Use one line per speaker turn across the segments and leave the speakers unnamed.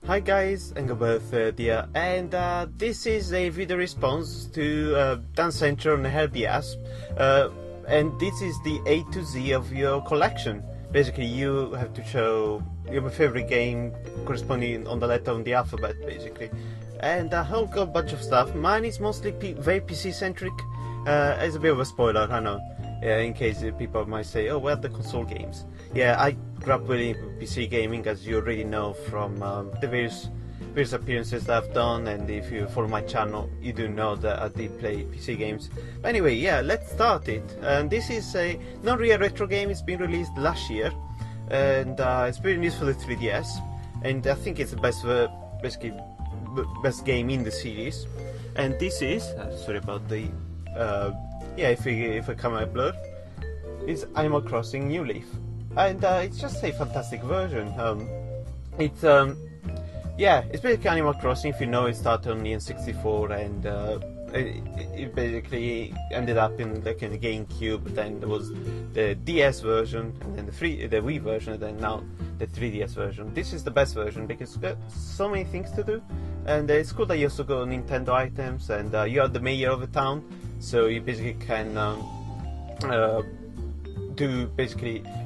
Hi guys, Engelbert here, and this is a video response to dancentral and herbieass, and this is the A to Z of your collection. Basically, you have to show your favorite game corresponding on the letter on the alphabet, basically. And I've got a bunch of stuff. Mine is mostly very PC centric. It's a bit of a spoiler, I know. In case people might say, oh, where are the console games? Yeah, I grew up really into PC gaming, as you already know from the various appearances that I've done, and if you follow my channel, you do know that I did play PC games. But anyway, yeah, let's start it. And this is a non-real retro game. It's been released last year, and it's pretty new for the 3DS, and I think it's the best, basically, best game in the series. And this is, sorry about the, yeah, if I come out blur, is Animal Crossing New Leaf, and it's just a fantastic version. It's yeah, it's basically Animal Crossing. If you know, it started on the N64, and it basically ended up in like in the GameCube. Then there was the DS version, and then the Wii version, and then now the 3DS version. This is the best version because it's got so many things to do, and it's cool that you also got Nintendo items, and you are the mayor of the town, so you basically can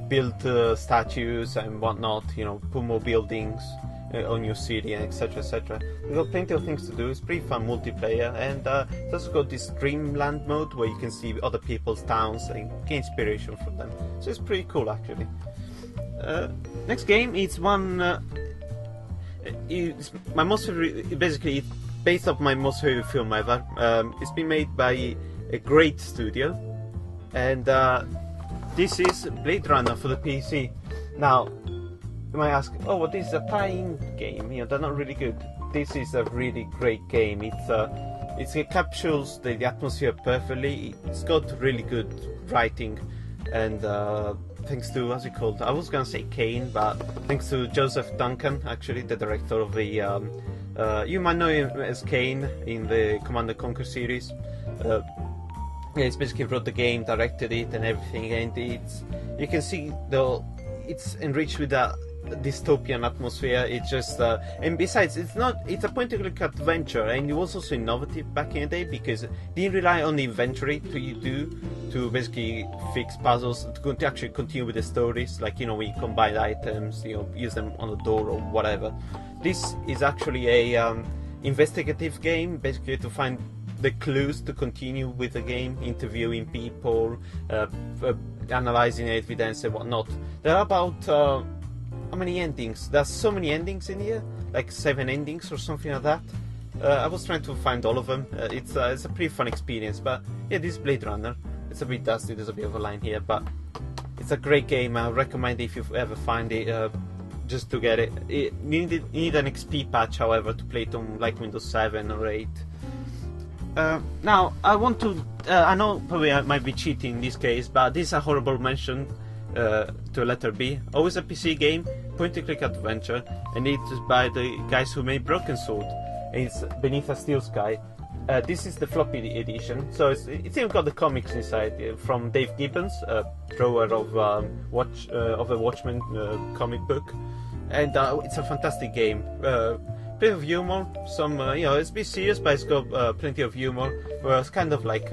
build statues and whatnot. You know, put more buildings on your city, and etc, etc. We've got plenty of things to do. It's pretty fun multiplayer, and it's also got this Dreamland mode where you can see other people's towns and get inspiration from them. So it's pretty cool, actually. Next game is one. It's my most favorite. Basically, it's based off my most favorite film ever. It's been made by a great studio, and this is Blade Runner for the PC. Now, you might ask, oh, well, this is a tie-in game. You know, they're not really good. This is a really great game. It captures the atmosphere perfectly. It's got really good writing, and thanks to, what's it called? I was gonna say Kane, but thanks to Joseph Duncan, actually, the director of the. You might know him as Kane in the Command & Conquer series. Yeah, he's basically wrote the game, directed it, and everything, and you can see though it's enriched with that dystopian atmosphere. It's just and besides, it's a point-and-click adventure, and it was also innovative back in the day because it didn't rely on the inventory to basically fix puzzles, to actually continue with the stories, like, you know, when you combine items, you know, use them on a door or whatever. This is actually a investigative game, basically to find the clues to continue with the game, interviewing people, analyzing evidence and whatnot. There are about how many endings? There's so many endings in here, like 7 endings or something like that. I was trying to find all of them. It's a pretty fun experience, but yeah, this is Blade Runner. It's a bit dusty, there's a bit of a line here, but it's a great game. I recommend it if you ever find it, just to get it. You need an XP patch, however, to play it on like Windows 7 or 8. Now, I want to, I know probably I might be cheating in this case, but this is a horrible mention to letter B. Always a PC game, point-and-click adventure, and it is by the guys who made Broken Sword. It's Beneath a Steel Sky. This is the floppy edition, so it's even got the comics inside from Dave Gibbons, drawer of a Watchmen comic book, and it's a fantastic game. Bit of humor, some you know, it's a bit serious, but it's got plenty of humor. Well, it's kind of like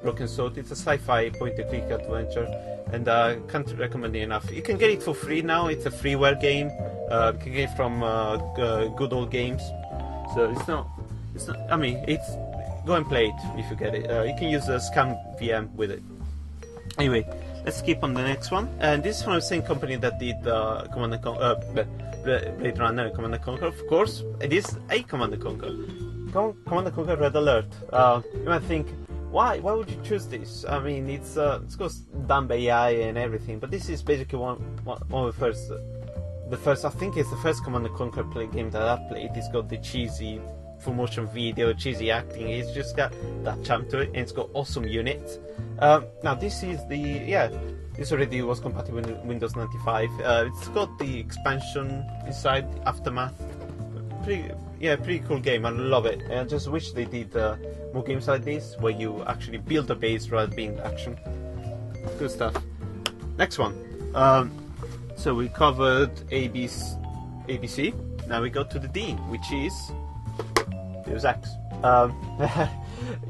Broken Sword. It's a sci-fi point-and-click adventure, and can't recommend it enough. You can get it for free now. It's a freeware game. You can get it from Good Old Games. So it's not. I mean, it's go and play it if you get it. You can use a Scam VM with it. Anyway, let's skip on the next one. And this is from the same company that did Command & Conquer. Blade Runner, Command & Conquer, of course. It is a Command & Conquer. Command & Conquer Red Alert. You might think, why would you choose this? I mean, it's done by AI and everything, but this is basically one of the first. I think it's the first Command & Conquer game that I've played. It's got the cheesy full motion video, cheesy acting. It's just got that charm to it, and it's got awesome units. Now this is this already was compatible with Windows 95. It's got the expansion inside, Aftermath. Pretty cool game. I love it. I just wish they did more games like this, where you actually build a base rather than being action. Good stuff. Next one. So we covered ABC. now we go to the D, which is Deus Ex.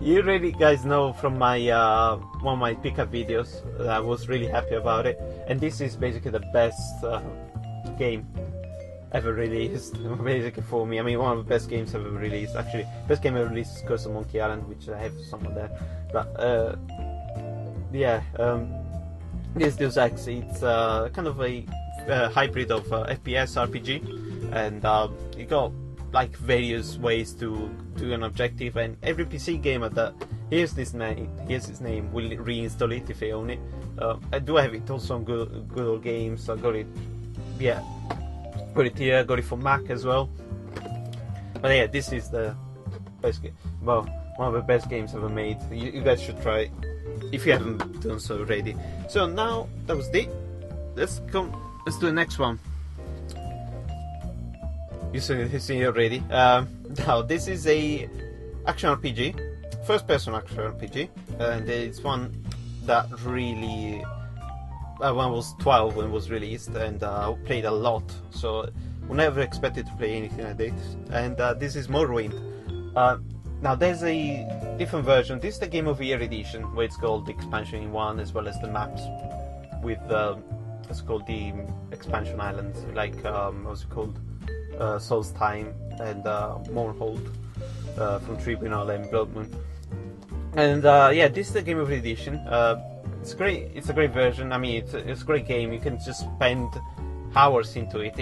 You really guys know from my one of my pickup videos that I was really happy about it, and this is basically the best game ever released, basically for me. I mean, one of the best games ever released. Actually, best game ever released is Curse of Monkey Island, which I have somewhere there. But yeah, this Deus Ex, it's kind of a hybrid of FPS RPG, and you got like various ways to do an objective, and every PC gamer that hears his name will reinstall it if they own it. I do have it also on good old games. I got it, yeah, got it here, got it for Mac as well. But yeah, this is the best game. Well, one of the best games ever made. You guys should try it if you haven't done so already. So now that was it. Let's do the next one. You see it already. Now this is a action RPG, first-person action RPG, and it's one that really, when I was 12 when it was released, and I played a lot. So I never expected to play anything like this. And this is Morrowind. Now there's a different version. This is the Game of the Year edition, where it's called the expansion in one, as well as the maps with it's called the expansion islands, like what's it called? Solstheim and Mournhold from Tribunal and Blood Moon. And yeah, this is the Game of the Edition. It's great. It's a great version. I mean, it's a great game. You can just spend hours into it.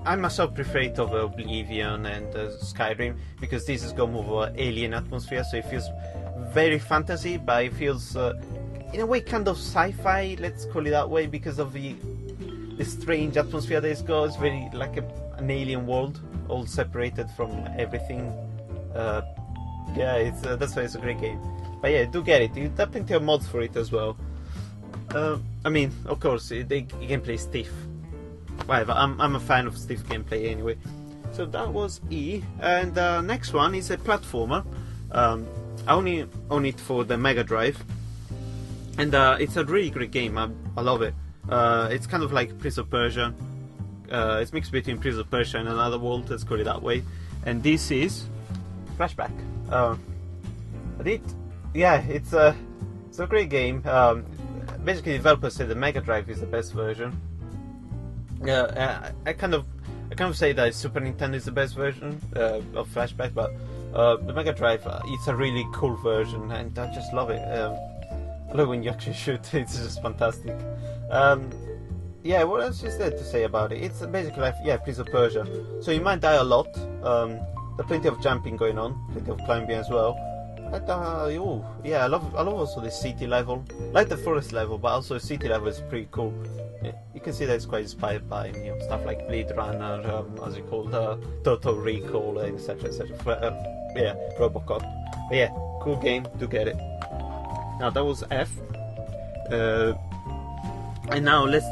I myself prefer it over Oblivion and Skyrim, because this has got more of an alien atmosphere, so it feels very fantasy, but it feels in a way kind of sci-fi, let's call it that way, because of the strange atmosphere that it's got. It's very like an alien world, all separated from everything. Yeah, it's that's why it's a great game. But yeah, do get it. You have plenty of mods for it as well. I mean, of course, the gameplay is stiff. Whatever, I'm a fan of stiff gameplay anyway. So that was E, and next one is a platformer. I only own it for the Mega Drive, and it's a really great game. I love it. It's kind of like Prince of Persia. It's mixed between Prince of Persia and Another World, let's call it that way. And this is Flashback. Yeah, it's a great game. Basically, developers say the Mega Drive is the best version. I kind of say that Super Nintendo is the best version of Flashback, but the Mega Drive, it's a really cool version, and I just love it. I love when you actually shoot. It's just fantastic. Yeah, what else is there to say about it? It's basically like, yeah, Prince of Persia. So you might die a lot. There's plenty of jumping going on, plenty of climbing as well. And, yeah, I love also the city level, like the forest level, but also the city level is pretty cool. Yeah, you can see that it's quite inspired by stuff like Blade Runner, as it called, Total Recall, etc., etc. Yeah, Robocop. But yeah, cool game. Do get it. Now that was F. And now let's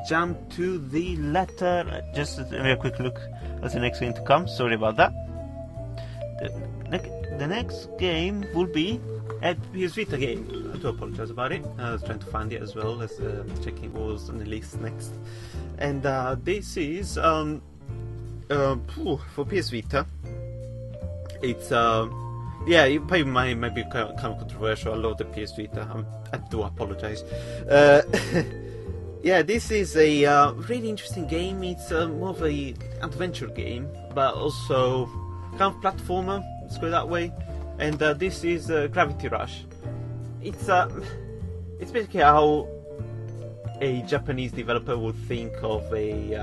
jump to the letter. Just a very quick look at the next game to come. Sorry about that. The next game will be a PS Vita game. I do apologize about it. I was trying to find it as well as checking what was on the list next. And this is for PS Vita. It's yeah, it probably might be kind of controversial. I love the PS Vita. I do apologize. Yeah, this is a really interesting game. It's more of an adventure game, but also kind of platformer, let's go that way. And this is Gravity Rush. It's basically how a Japanese developer would think of a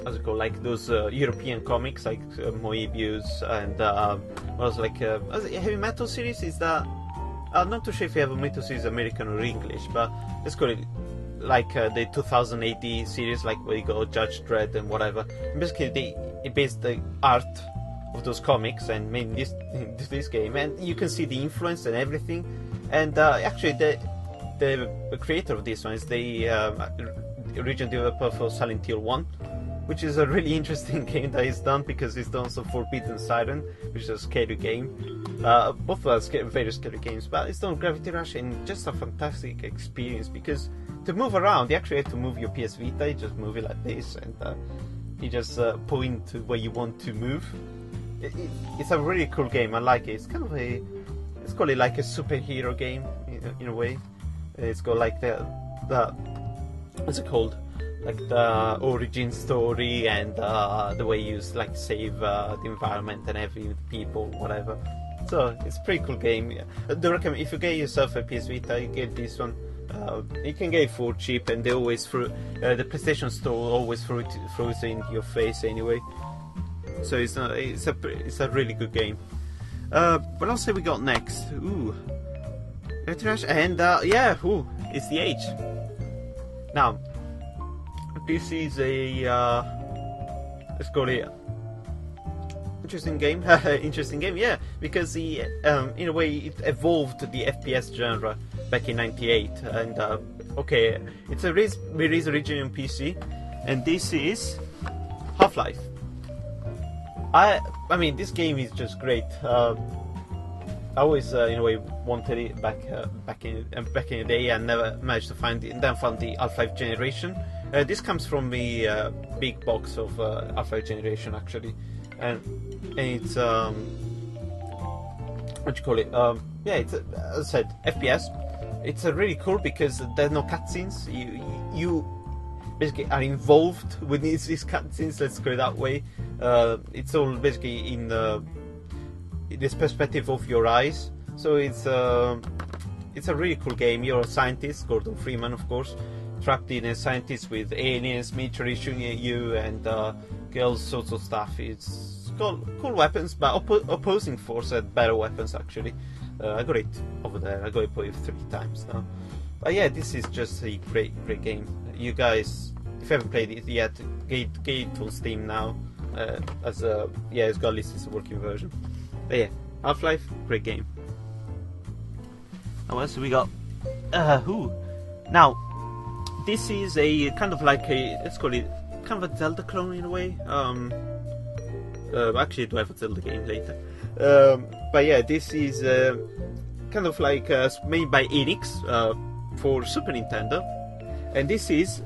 how's it called, like those European comics like Moebius and what was like Heavy Metal series. Is that I'm not too sure if you have a Metal series American or English, but let's call it like the 2000 AD series, like where you got Judge Dredd and whatever. And basically they based the art of those comics and made this game, and you can see the influence and everything. And actually the creator of this one is the original developer for Silent Hill 1, which is a really interesting game that he's done, because he's done some Forbidden Siren, which is a scary game. Both are very scary games, but he's done Gravity Rush, and just a fantastic experience, because to move around, you actually have to move your PS Vita. You just move it like this, and you just point to where you want to move. It's a really cool game. I like it. It's kind of let's call it like a superhero game in a way. It's got like the what's it called? Like the origin story and the way you like save the environment and every people, whatever. So it's a pretty cool game. I do recommend if you get yourself a PS Vita, you get this one. You can get it for cheap, and they always throw the PlayStation Store always throws it in your face anyway. So it's a really good game. What else have we got next? Ooh, and yeah, it's the Age. Now, this is a let's call it interesting game. Interesting game, yeah, because the in a way it evolved the FPS genre back in '98, and okay, it's released originally on PC, and this is Half-Life. I mean, this game is just great. I always, in a way, wanted it back in the day, and never managed to find it. And then found the Half-Life Generation. This comes from the big box of Half-Life Generation, actually, and it's what do you call it? Yeah, it's as I said, FPS. It's really cool because there's no cutscenes. You basically are involved with these cutscenes. Let's go that way. It's all basically in this perspective of your eyes. So it's a really cool game. You're a scientist, Gordon Freeman, of course, trapped in a scientist with aliens, military shooting at you, and all sorts of stuff. It's got cool weapons, but opposing force had better weapons actually. I got it over there. I got it probably 3 times now. But yeah, this is just a great game. You guys, if you haven't played it yet, get it on Steam now. Yeah, it's got at least it's a working version. But yeah, Half-Life, great game. Now what else have we got? Now, this is a kind of like let's call it kind of a Zelda clone in a way. Actually, I do have a Zelda game later. But yeah, this is kind of like made by Enix for Super Nintendo, and this is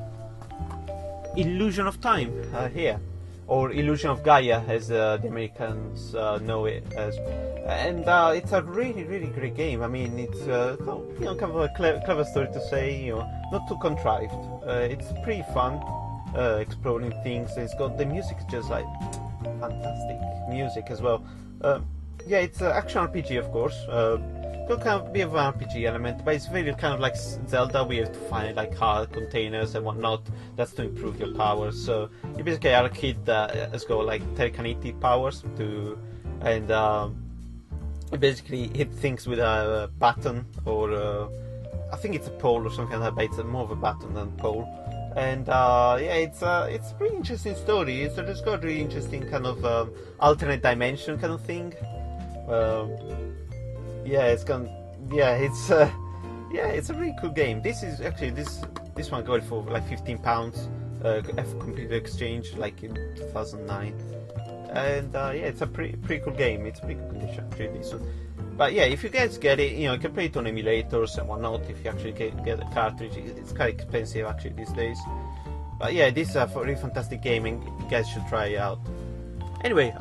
Illusion of Time here, or Illusion of Gaia as the Americans know it as. And it's a really great game. I mean, it's kind of a clever story to say, not too contrived. It's pretty fun exploring things. It's got the music is just like fantastic music as well. Yeah, it's an action RPG, of course. Got kind of a bit of an RPG element, but it's very kind of like Zelda. We have to find like hard containers and whatnot. That's to improve your powers. So you basically are a kid that has got like telekinetic powers and you basically hit things with a button or I think it's a pole or something like that. But it's more of a button than a pole. And yeah, it's a pretty interesting story. It's got a really interesting kind of alternate dimension kind of thing. Yeah, it's a really cool game. This is actually this one got it for like £15 at Computer Exchange like in 2009. And yeah, it's a pretty cool game. It's a pretty good condition actually, this one. But yeah, if you guys get it, you can play it on emulators and whatnot. If you actually get a cartridge, it's kind of expensive actually these days. But yeah, this is a really fantastic game, and you guys should try it out. Anyway,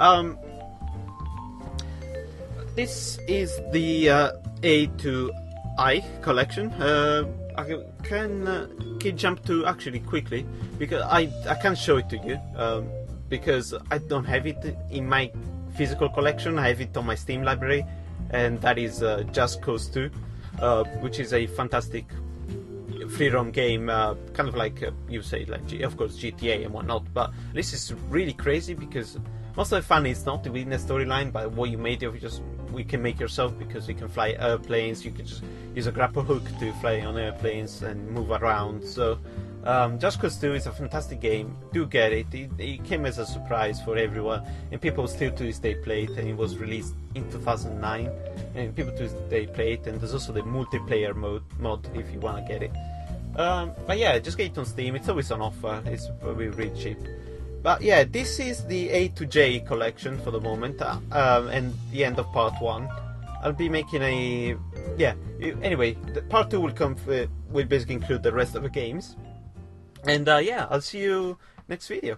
this is the A to I collection. I can jump to actually quickly because I can't show it to you because I don't have it in my physical collection. I have it on my Steam library, and that is Just Cause 2, which is a fantastic free roam game, kind of like you say, like of course GTA and whatnot. But this is really crazy because most of the fun is not within the storyline, but what you made of we can make yourself, because you can fly airplanes. You can just use a grapple hook to fly on airplanes and move around. So Just Cause 2 is a fantastic game. Do get it. It came as a surprise for everyone, and people still to this day play it. And it was released in 2009, and people to this day play it. And there's also the multiplayer mod if you want to get it. But yeah, just get it on Steam. It's always on offer. It's probably really cheap. But yeah, this is the A to J collection for the moment, and the end of part 1. I'll be making a anyway, part 2 will basically include the rest of the games. And yeah, I'll see you next video.